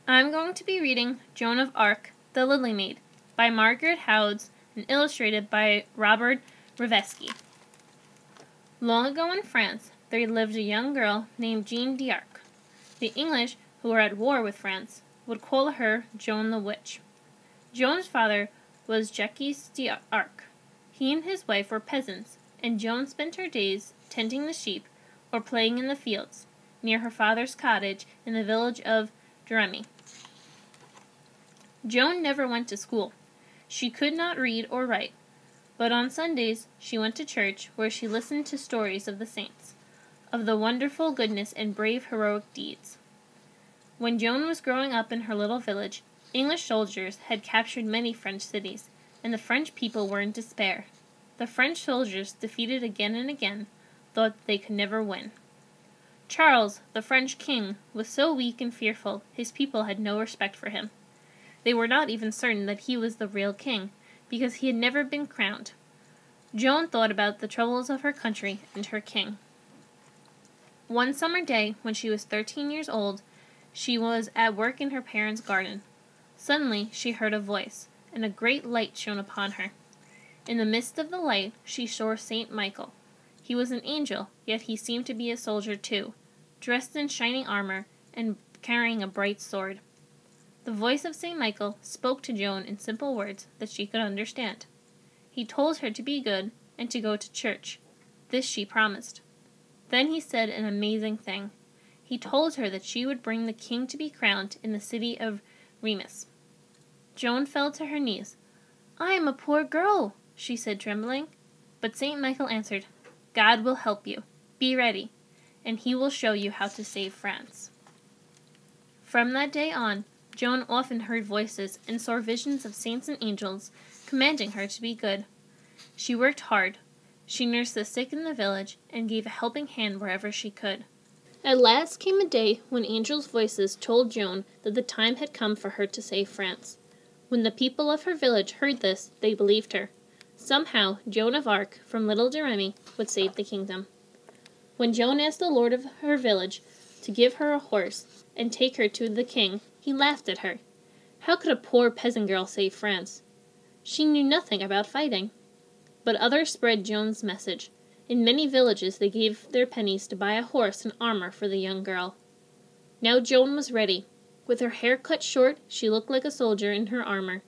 I'm going to be reading Joan of Arc, The Lily Maid, by Margaret Howes and illustrated by Robert Revesky. Long ago in France, there lived a young girl named Jeanne d'Arc. The English, who were at war with France, would call her Joan the Witch. Joan's father was Jacques d'Arc. He and his wife were peasants, and Joan spent her days tending the sheep or playing in the fields, near her father's cottage in the village of Dremy. Joan never went to school. She could not read or write, but on Sundays she went to church, where she listened to stories of the saints, of the wonderful goodness and brave heroic deeds. When Joan was growing up in her little village, English soldiers had captured many French cities, and the French people were in despair. The French soldiers, defeated again and again, thought they could never win. Charles, the French king, was so weak and fearful, his people had no respect for him. They were not even certain that he was the real king, because he had never been crowned. Joan thought about the troubles of her country and her king. One summer day, when she was 13 years old, she was at work in her parents' garden. Suddenly she heard a voice, and a great light shone upon her. In the midst of the light she saw Saint Michael. He was an angel, yet he seemed to be a soldier too, dressed in shining armor and carrying a bright sword. The voice of Saint Michael spoke to Joan in simple words that she could understand. He told her to be good and to go to church. This she promised. Then he said an amazing thing. He told her that she would bring the king to be crowned in the city of Reims. Joan fell to her knees. "I am a poor girl," she said, trembling. But Saint Michael answered, "God will help you. Be ready, and he will show you how to save France." From that day on, Joan often heard voices and saw visions of saints and angels commanding her to be good. She worked hard. She nursed the sick in the village and gave a helping hand wherever she could. At last came a day when angels' voices told Joan that the time had come for her to save France. When the people of her village heard this, they believed her. Somehow, Joan of Arc, from little Dremy, would save the kingdom. When Joan asked the lord of her village to give her a horse and take her to the king, he laughed at her. How could a poor peasant girl save France? She knew nothing about fighting. But others spread Joan's message. In many villages they gave their pennies to buy a horse and armor for the young girl. Now Joan was ready. With her hair cut short, she looked like a soldier in her armor.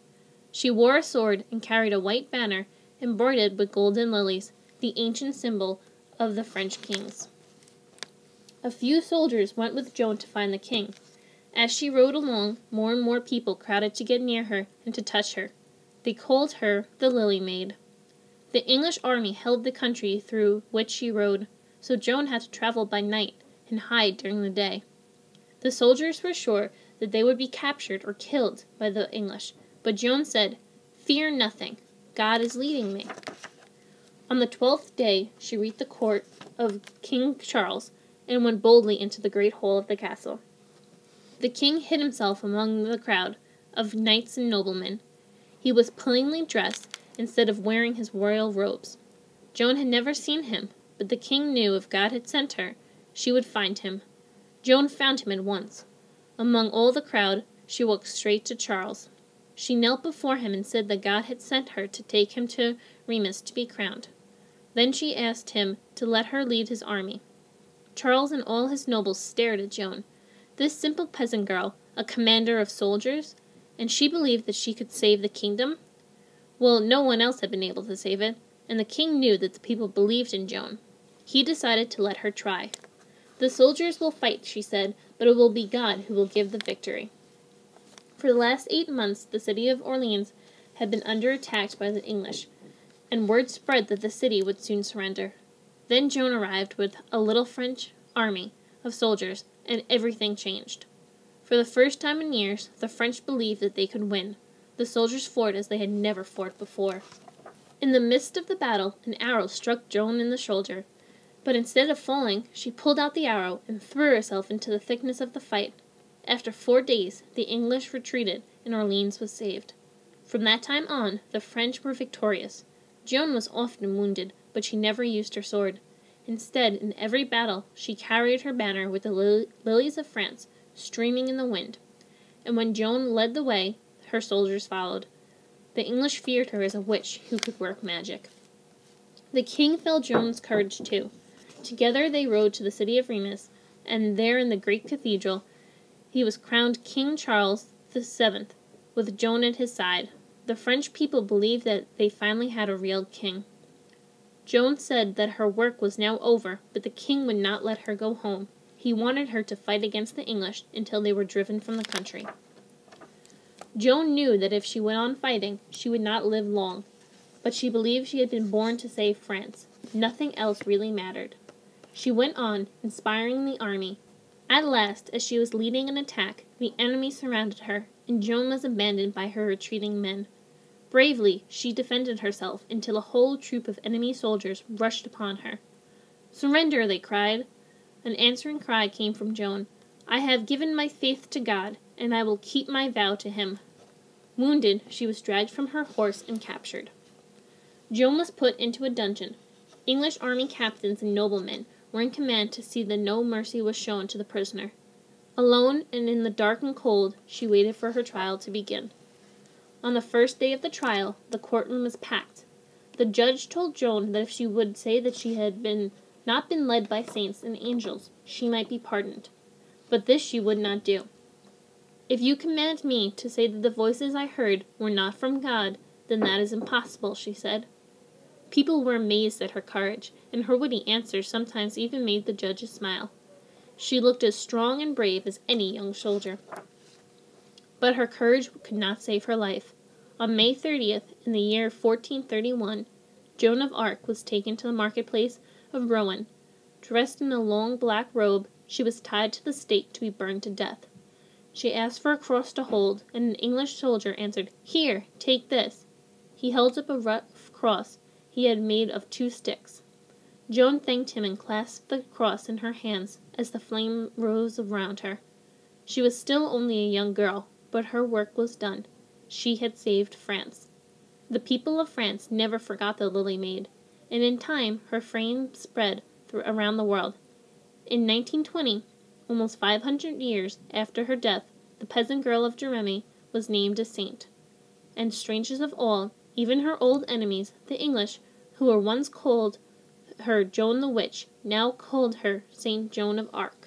She wore a sword and carried a white banner embroidered with golden lilies, the ancient symbol of the French kings. A few soldiers went with Joan to find the king. As she rode along, more and more people crowded to get near her and to touch her. They called her the Lily Maid. The English army held the country through which she rode, so Joan had to travel by night and hide during the day. The soldiers were sure that they would be captured or killed by the English, but Joan said, "Fear nothing. God is leading me." On the 12th day, she reached the court of King Charles and went boldly into the great hall of the castle. The king hid himself among the crowd of knights and noblemen. He was plainly dressed instead of wearing his royal robes. Joan had never seen him, but the king knew if God had sent her, she would find him. Joan found him at once. Among all the crowd, she walked straight to Charles. She knelt before him and said that God had sent her to take him to Reims to be crowned. Then she asked him to let her lead his army. Charles and all his nobles stared at Joan. This simple peasant girl, a commander of soldiers, and she believed that she could save the kingdom? Well, no one else had been able to save it, and the king knew that the people believed in Joan. He decided to let her try. "The soldiers will fight," she said, "but it will be God who will give the victory." For the last 8 months, the city of Orleans had been under attack by the English, and word spread that the city would soon surrender. Then Joan arrived with a little French army of soldiers, and everything changed. For the first time in years, the French believed that they could win. The soldiers fought as they had never fought before. In the midst of the battle, an arrow struck Joan in the shoulder, but instead of falling, she pulled out the arrow and threw herself into the thickness of the fight. After 4 days, the English retreated, and Orleans was saved. From that time on, the French were victorious. Joan was often wounded, but she never used her sword. Instead, in every battle, she carried her banner with the lilies of France streaming in the wind. and when Joan led the way, her soldiers followed. The English feared her as a witch who could work magic. The king felt Joan's courage too. Together they rode to the city of Rheims, and there in the great cathedral he was crowned King Charles VII, with Joan at his side. The French people believed that they finally had a real king. Joan said that her work was now over, but the king would not let her go home. He wanted her to fight against the English until they were driven from the country. Joan knew that if she went on fighting, she would not live long, but she believed she had been born to save France. Nothing else really mattered. She went on, inspiring the army. At last, as she was leading an attack, the enemy surrounded her, and Joan was abandoned by her retreating men. Bravely, she defended herself until a whole troop of enemy soldiers rushed upon her. "Surrender!" they cried. An answering cry came from Joan. "I have given my faith to God, and I will keep my vow to him." Wounded, she was dragged from her horse and captured. Joan was put into a dungeon. English army captains and noblemen were in command to see that no mercy was shown to the prisoner. Alone and in the dark and cold, she waited for her trial to begin. On the first day of the trial, the courtroom was packed. The judge told Joan that if she would say that she had not been led by saints and angels, she might be pardoned. But this she would not do. "If you command me to say that the voices I heard were not from God, then that is impossible," she said. People were amazed at her courage, and her witty answers sometimes even made the judges smile. She looked as strong and brave as any young soldier. But her courage could not save her life. On May 30th, in the year 1431, Joan of Arc was taken to the marketplace of Rouen. Dressed in a long black robe, she was tied to the stake to be burned to death. She asked for a cross to hold, and an English soldier answered, "Here, take this." He held up a rough cross he had made of 2 sticks. Joan thanked him and clasped the cross in her hands as the flame rose around her. She was still only a young girl, but her work was done. She had saved France. The people of France never forgot the Lily Maid, and in time her fame spread around the world. In 1920, almost 500 years after her death, the peasant girl of Jeremy was named a saint. And strangest of all, even her old enemies, the English, who were once called her Joan the Witch, now called her Saint Joan of Arc.